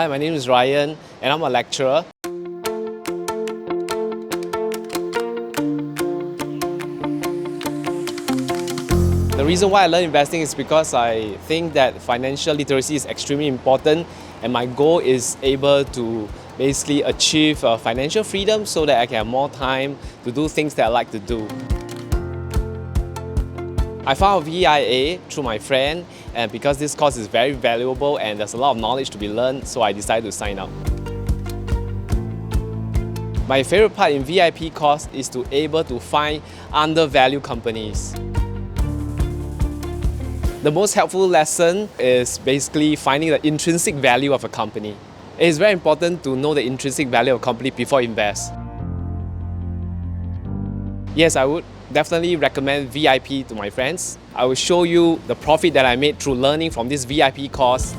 Hi, my name is Ryan and I'm a lecturer. The reason why I learn investing is because I think that financial literacy is extremely important, and my goal is able to basically achieve financial freedom so that I can have more time to do things that I like to do. I found VIA through my friend, and because this course is very valuable and there's a lot of knowledge to be learned, so I decided to sign up. My favorite part in VIP course is to able to find undervalued companies. The most helpful lesson is basically finding the intrinsic value of a company. It is very important to know the intrinsic value of a company before you invest. Yes, I would definitely recommend VIP to my friends. I will show you the profit that I made through learning from this VIP course.